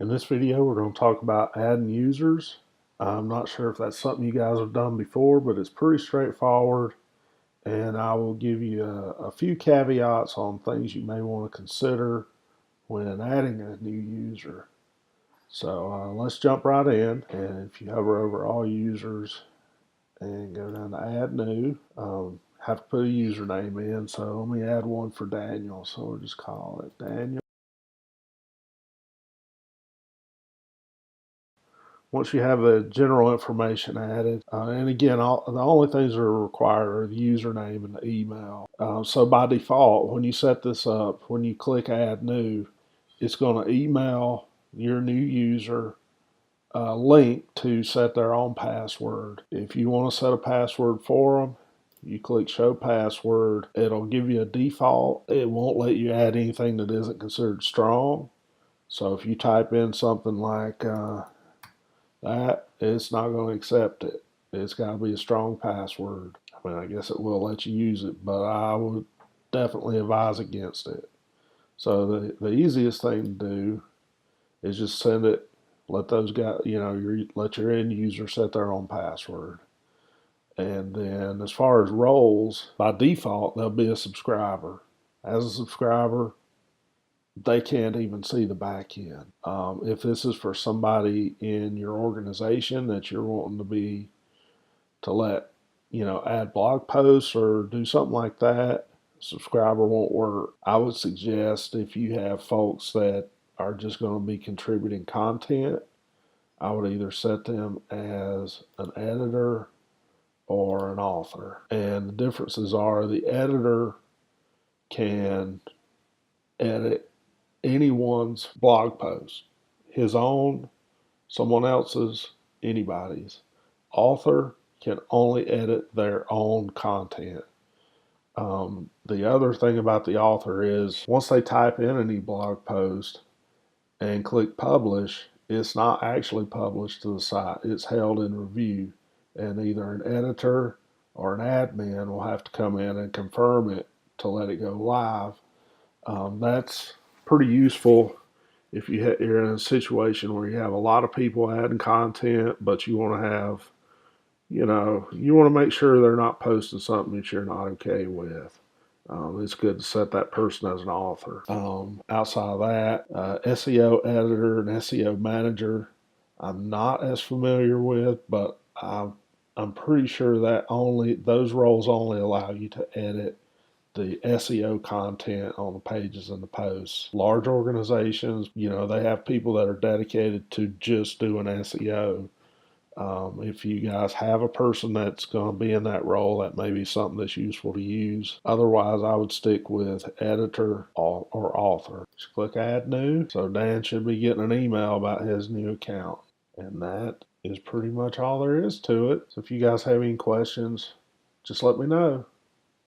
In this video, we're going to talk about adding users. I'm not sure if that's something you guys have done before, but it's pretty straightforward. And I will give you a few caveats on things you may want to consider when adding a new user. So let's jump right in. And if you hover over all users and go down to add new, have to put a username in. So let me add one for Daniel. So we'll just call it Daniel. Once you have the general information added, and again, the only things that are required are the username and the email. So by default, when you set this up, when you click Add New, it's going to email your new user a link to set their own password. If you want to set a password for them, you click Show Password. It'll give you a default. It won't let you add anything that isn't considered strong. So if you type in something like that, it's not going to accept it. It's got to be a strong password. I mean, I guess it will let you use it, but I would definitely advise against it. So the easiest thing to do is just send it. Let those guys, let your end user set their own password. And then as far as roles, by default, they'll be a subscriber. As a subscriber, they can't even see the back end. If this is for somebody in your organization that you're wanting to let, add blog posts or do something like that, subscriber won't work. I would suggest if you have folks that are just going to be contributing content, I would either set them as an editor or an author. And the differences are the editor can edit anyone's blog post, his own, someone else's, anybody's. Author can only edit their own content. The other thing about the author is once they type in any blog post and click publish, it's not actually published to the site. It's held in review, and either an editor or an admin will have to come in and confirm it to let it go live. That's pretty useful if you're in a situation where you have a lot of people adding content, but you want to have, you want to make sure they're not posting something that you're not okay with. It's good to set that person as an author. Outside of that, SEO editor and SEO manager, I'm not as familiar with, but I'm pretty sure that those roles only allow you to edit the SEO content on the pages and the posts. Large organizations, they have people that are dedicated to just doing SEO. If you guys have a person that's going to be in that role, that may be something that's useful to use. Otherwise, I would stick with editor or author. Just click Add New. So Dan should be getting an email about his new account. And that is pretty much all there is to it. So if you guys have any questions, just let me know.